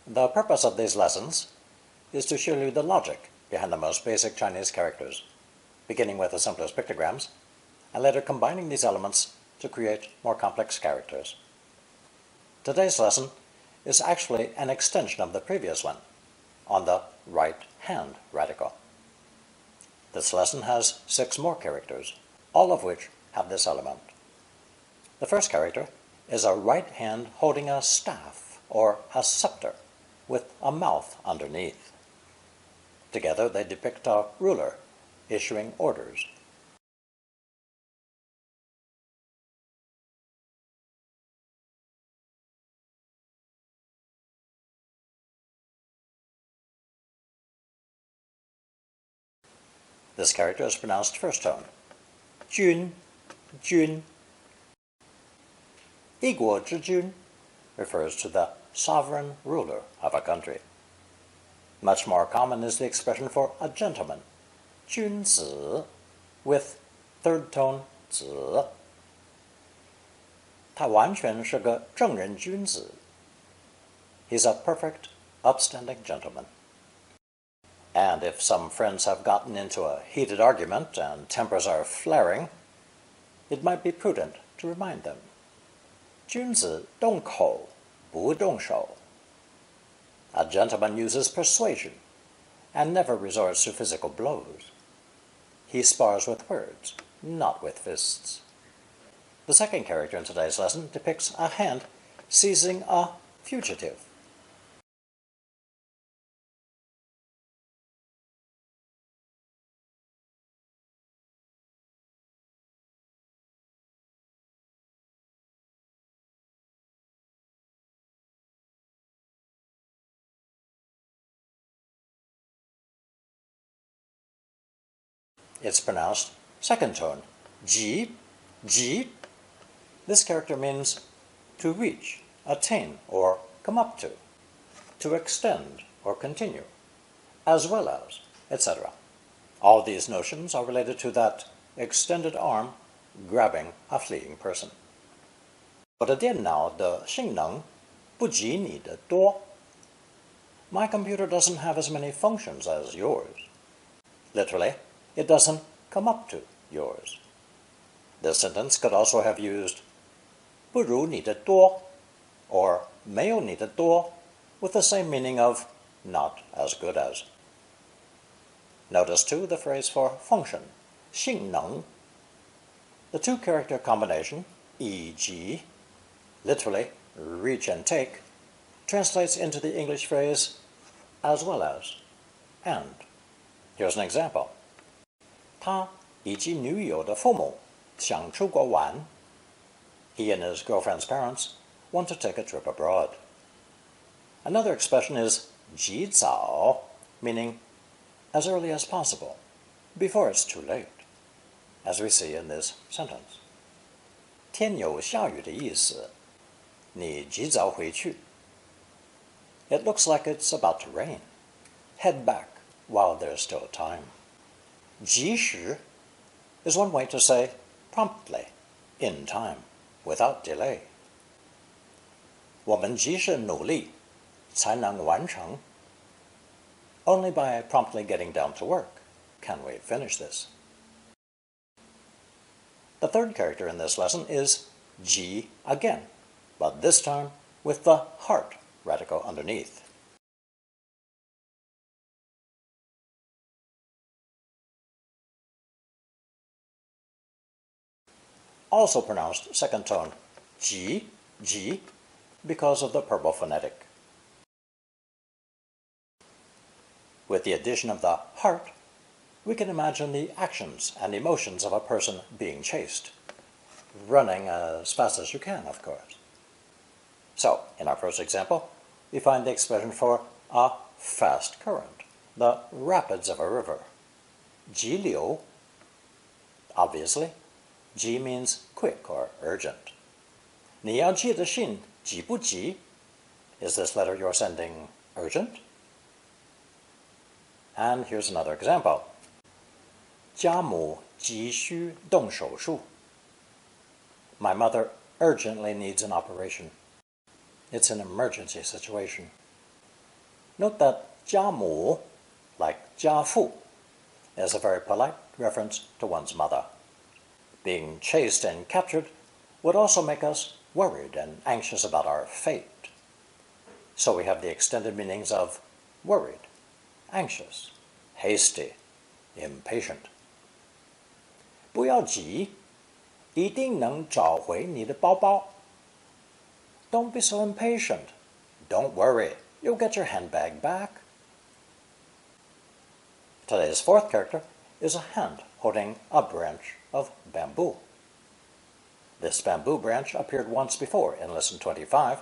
The purpose of these lessons is to show you the logic behind the most basic Chinese characters, beginning with the simplest pictograms, and later combining these elements to create more complex characters. Today's lesson is actually an extension of the previous one, on the right hand radical. This lesson has 6 more characters, all of which have this element. The first character is a right hand holding a staff, or a scepter, with a mouth underneath. Together they depict a ruler issuing orders. This character is pronounced first tone. Jun, Jun. 一国之君 refers to the sovereign ruler of a country. Much more common is the expression for a gentleman, 君子, with third tone 子. 他完全是个正人君子. He's a perfect, upstanding gentleman. And if some friends have gotten into a heated argument and tempers are flaring, it might be prudent to remind them. 君子动口，不动手. A gentleman uses persuasion and never resorts to physical blows. He spars with words, not with fists. The second character in today's lesson depicts a hand seizing a fugitive. It's pronounced second tone, ji, ji. This character means to reach, attain, or come up to extend or continue, as well as, etc. All these notions are related to that extended arm grabbing a fleeing person. 我的电脑的性能不及你的多. My computer doesn't have as many functions as yours. Literally, it doesn't come up to yours. This sentence could also have used 不如你的多 or 没有你的多 with the same meaning of not as good as. Notice too the phrase for function, 性能. The two-character combination, 以及, literally reach and take, translates into the English phrase as well as, and. Here's an example. 他以及女友的父母想出国玩. He and his girlfriend's parents want to take a trip abroad. Another expression is 及早, meaning as early as possible, before it's too late, as we see in this sentence. 天有下雨的意思, 你及早回去. It looks like it's about to rain. Head back while there's still time. 及时 is one way to say promptly, in time, without delay. 我们及时努力才能完成. Only by promptly getting down to work can we finish this. The third character in this lesson is ji again, but this time with the heart radical underneath. Also pronounced second tone, ji, ji, because of the purple phonetic. With the addition of the heart, we can imagine the actions and emotions of a person being chased. Running as fast as you can, of course. So, in our first example, we find the expression for a fast current, the rapids of a river. 急流. Obviously, 急 means quick or urgent. 你要寄的信急不急? Is this letter you're sending urgent? And here's another example. 家母急需动手术. My mother urgently needs an operation. It's an emergency situation. Note that 家母, like 家父, is a very polite reference to one's mother. Being chased and captured would also make us worried and anxious about our fate. So we have the extended meanings of worried, anxious, hasty, impatient. 不要急，一定能找回你的包包。Don't be so impatient. Don't worry, you'll get your handbag back. Today's fourth character is a hand holding a branch of bamboo. This bamboo branch appeared once before in Lesson 25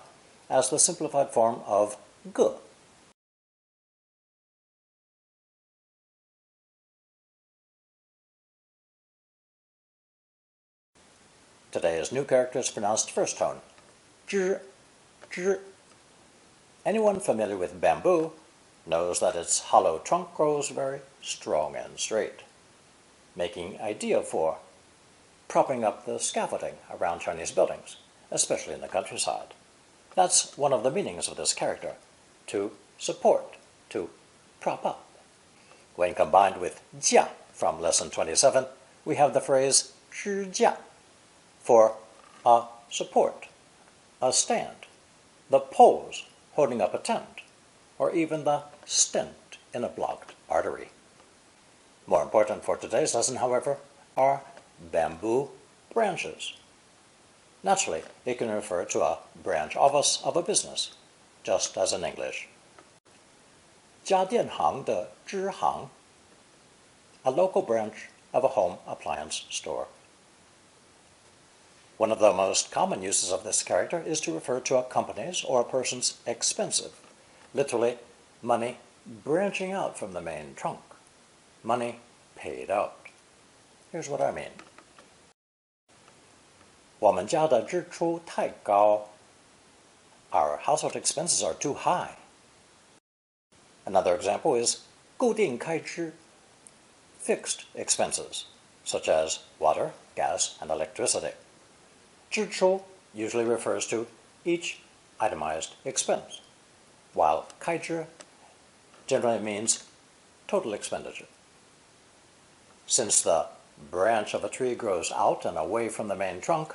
as the simplified form of ge. Today's new character is pronounced first tone, zhi, zhi. Anyone familiar with bamboo knows that its hollow trunk grows very strong and straight, making ideal for propping up the scaffolding around Chinese buildings, especially in the countryside. That's one of the meanings of this character, to support, to prop up. When combined with jia from Lesson 27, we have the phrase 支架 for a support, a stand, the pose holding up a tent, or even the stent in a blocked artery. More important for today's lesson, however, are bamboo branches. Naturally, it can refer to a branch office of a business, just as in English. 家电行的支行, a local branch of a home appliance store. One of the most common uses of this character is to refer to a company's or a person's expensive, literally, money branching out from the main trunk, money paid out. Here's what I mean. 我们家的支出太高. Our household expenses are too high. Another example is 固定开支, fixed expenses, such as water, gas, and electricity. 支出 usually refers to each itemized expense, while 开支 generally means total expenditure. Since the branch of a tree grows out and away from the main trunk,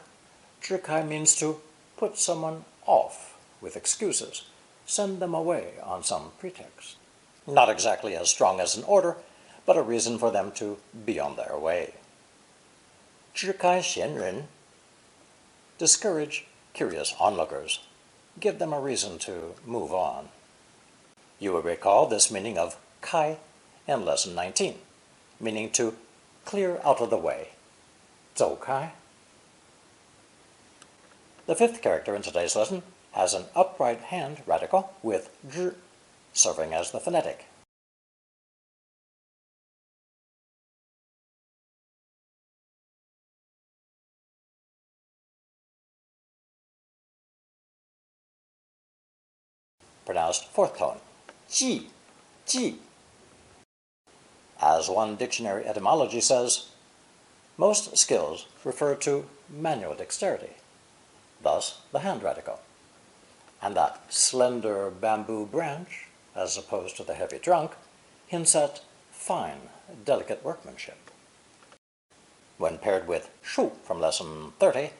支开 means to put someone off with excuses, send them away on some pretext. Not exactly as strong as an order, but a reason for them to be on their way. 支开闲人, discourage curious onlookers, give them a reason to move on. You will recall this meaning of 开 in Lesson 19, meaning to clear out of the way, 走开. The fifth character in today's lesson has an upright hand radical with 日, serving as the phonetic. Pronounced fourth tone, 记, 记. As one dictionary etymology says, most skills refer to manual dexterity, thus the hand radical. And that slender bamboo branch, as opposed to the heavy trunk, hints at fine, delicate workmanship. When paired with 术 from Lesson 30,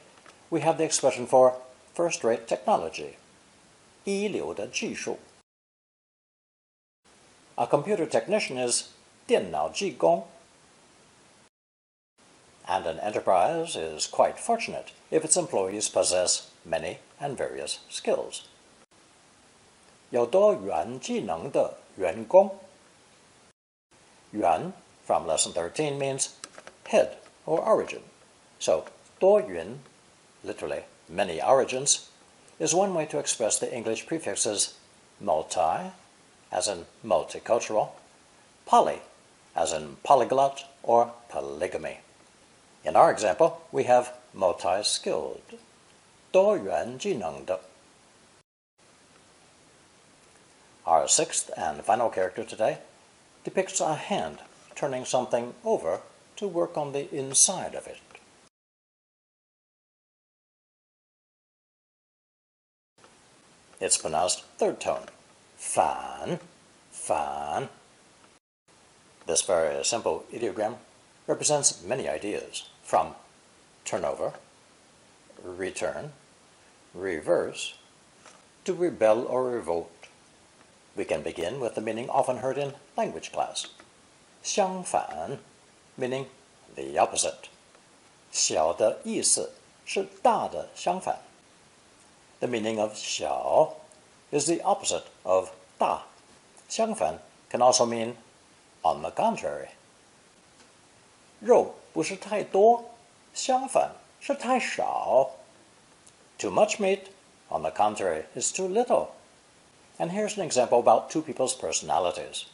we have the expression for first-rate technology, 一流的技术. A computer technician is 电脑技工. And an enterprise is quite fortunate if its employees possess many and various skills. 有多元技能的员工. 元 from Lesson 13 means head or origin. So 多元, literally many origins, is one way to express the English prefixes multi, as in multicultural, poly, as in polyglot or polygamy. In our example, we have multi-skilled, 多元技能的. Our sixth and final character today depicts a hand turning something over to work on the inside of it. It's pronounced third tone, 反,反. This very simple ideogram represents many ideas, from turnover, return, reverse, to rebel or revolt. We can begin with the meaning often heard in language class. 相反, meaning the opposite. 小的意思是大的相反. The meaning of 小 is the opposite of 大. 相反 can also mean on the contrary. 肉不是太多，相反是太少. Too much meat, on the contrary, is too little. And here's an example about two people's personalities.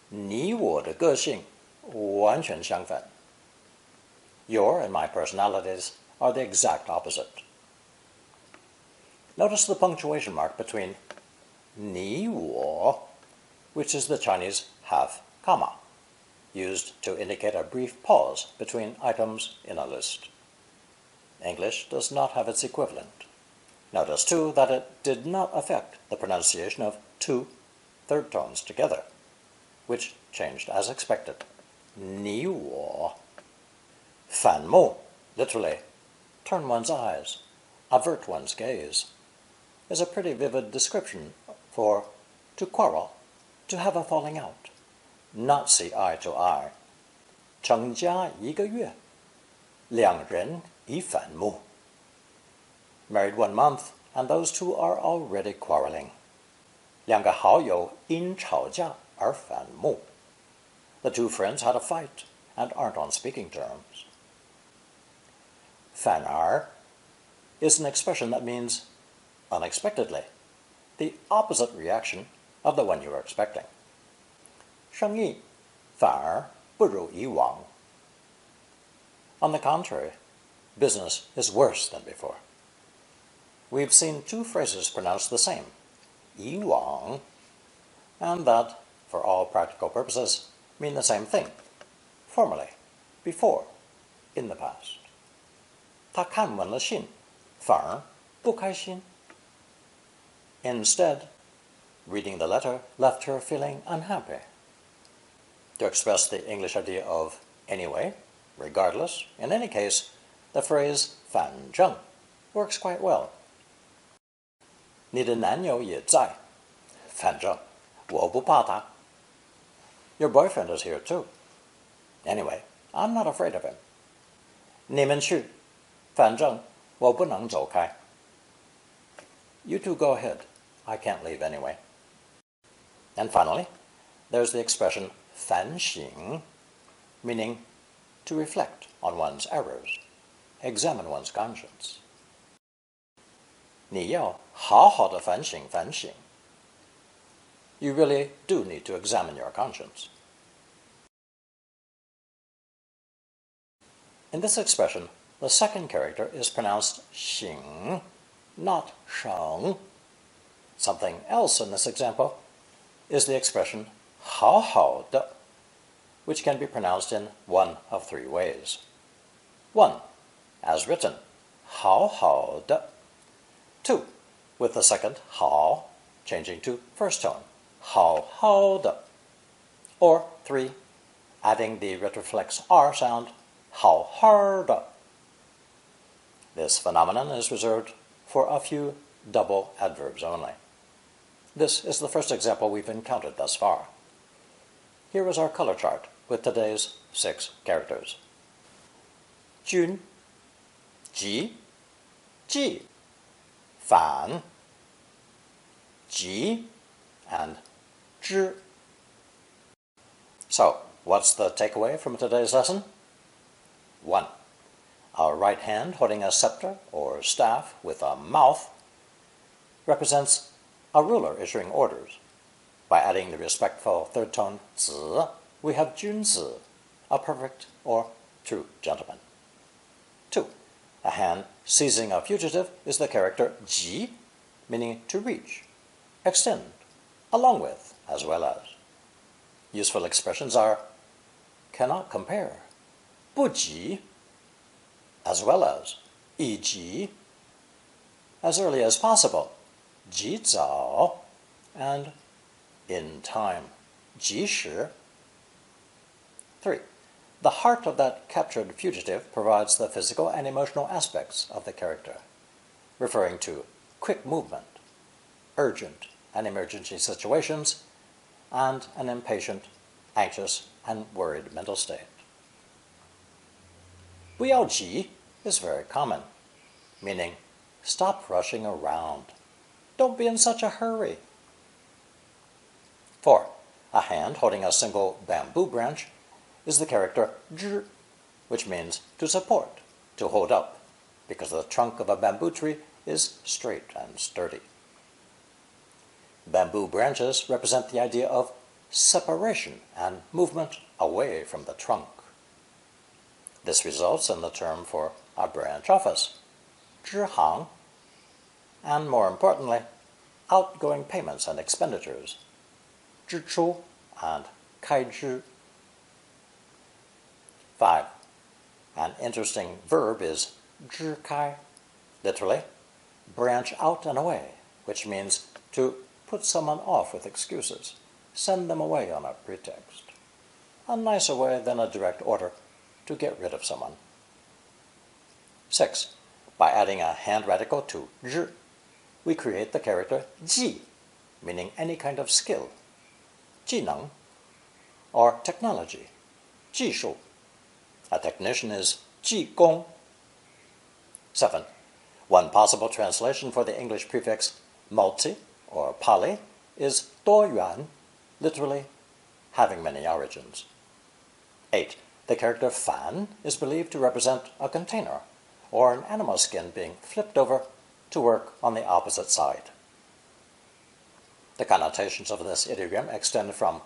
你我的个性完全相反. Your and my personalities are the exact opposite. Notice the punctuation mark between 你我, which is the Chinese half comma, used to indicate a brief pause between items in a list. English does not have its equivalent. Notice, too, that it did not affect the pronunciation of two third tones together, which changed as expected. 你我. 反目, literally, turn one's eyes, avert one's gaze, is a pretty vivid description for to quarrel, to have a falling out, not see eye to eye. 成家一个月，两人已反目. Married 1 month, and those two are already quarreling. 两个好友因吵架而反目. The two friends had a fight and aren't on speaking terms. 反而 is an expression that means unexpectedly, the opposite reaction of the one you were expecting. 生意反而不如以往. On the contrary, business is worse than before. We've seen two phrases pronounced the same, 以往, and that, for all practical purposes, mean the same thing, formerly, before, in the past. 他看完了信，反而不开心. Instead, reading the letter left her feeling unhappy. To express the English idea of anyway, regardless, in any case, the phrase 反正 works quite well. 你的男友也在，反正我不怕他. Your boyfriend is here too. Anyway, I'm not afraid of him. 你们去，反正我不能走开. You two go ahead. I can't leave anyway. And finally, there's the expression 反省, meaning to reflect on one's errors, examine one's conscience. 你要好好的反省反省. You really do need to examine your conscience. In this expression, the second character is pronounced 醒, not 省. Something else in this example is the expression 好好的, which can be pronounced in one of three ways. 1. As written, 好好的. 2. With the second 好 changing to first tone, 好好的. Or 3. Adding the retroflex R sound, 好好的. This phenomenon is reserved for a few double adverbs only. This is the first example we've encountered thus far. Here is our color chart with today's 6 characters. 君, 己, 己, 反, 己, and 之. So, what's the takeaway from today's lesson? 1. Our right hand holding a scepter or staff with a mouth represents a ruler issuing orders. By adding the respectful third tone 子, we have 君子, a perfect or true gentleman. 2. A hand seizing a fugitive is the character 己, meaning to reach, extend, along with, as well as. Useful expressions are cannot compare, 不及, as well as, 以及, as early as possible, 及早, and in time, 及时. 3. The heart of that captured fugitive provides the physical and emotional aspects of the character, referring to quick movement, urgent and emergency situations, and an impatient, anxious, and worried mental state. 不要急 is very common, meaning stop rushing around. Don't be in such a hurry. 4. A hand holding a single bamboo branch is the character 支, which means to support, to hold up, because the trunk of a bamboo tree is straight and sturdy. Bamboo branches represent the idea of separation and movement away from the trunk. This results in the term for a branch office, 支行, and more importantly, outgoing payments and expenditures, 支出 and 开支. 5. An interesting verb is 支开, literally, branch out and away, which means to put someone off with excuses, send them away on a pretext. A nicer way than a direct order to get rid of someone. 6. By adding a hand radical to 日, we create the character 技, meaning any kind of skill, 技能, or technology, 技术. A technician is 技工. 7. One possible translation for the English prefix multi or poly is 多元, literally having many origins. 8. The character 反 is believed to represent a container or an animal skin being flipped over to work on the opposite side. The connotations of this idiom extend from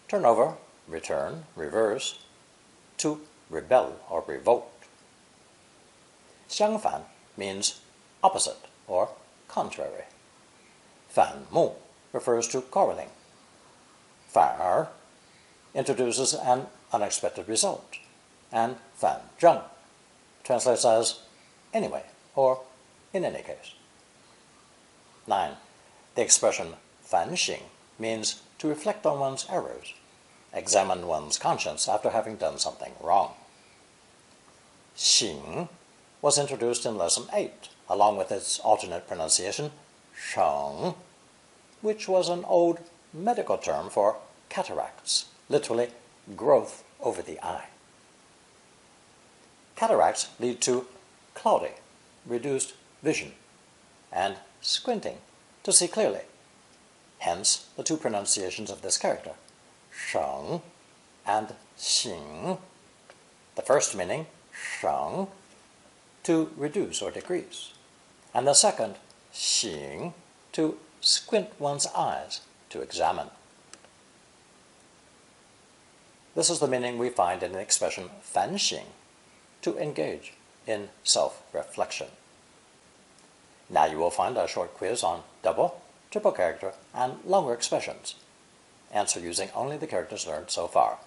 turn over, return, reverse, to rebel or revolt. 相反 means opposite or contrary. 反目 refers to quarreling. 反而 introduces an unexpected result, and 反正 translates as anyway or in any case. 9. The expression 反省 means to reflect on one's errors, examine one's conscience after having done something wrong. 醒 was introduced in Lesson 8, along with its alternate pronunciation 省, which was an old medical term for cataracts, literally growth over the eye. Cataracts lead to cloudy, reduced vision, and squinting to see clearly. Hence, the two pronunciations of this character, 省 and 醒. The first meaning, 省, to reduce or decrease, and the second, 醒, to squint one's eyes, to examine. This is the meaning we find in the expression 反省, to engage in self-reflection. Now you will find a short quiz on double, triple character, and longer expressions. Answer using only the characters learned so far.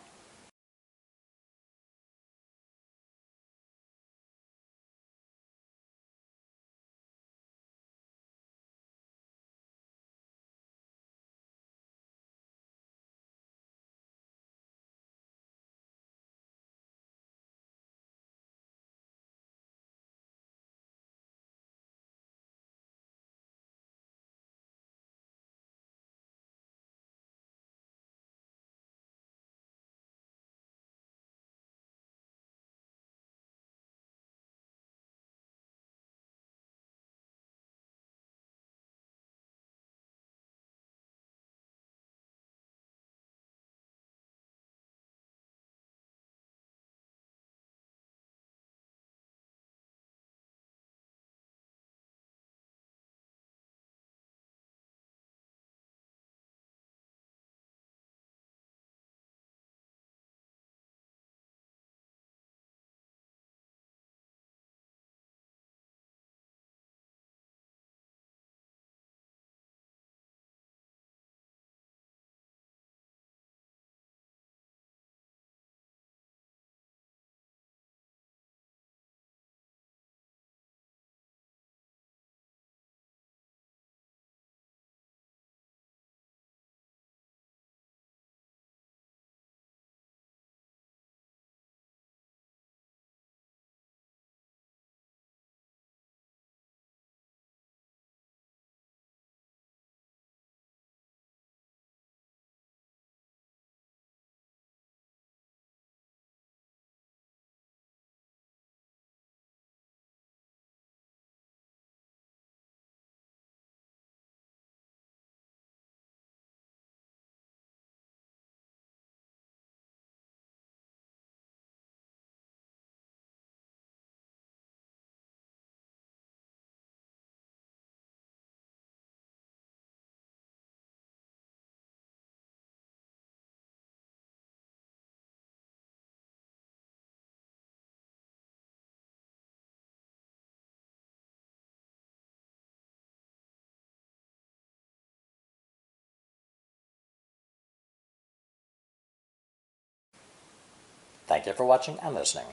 Thank you for watching and listening.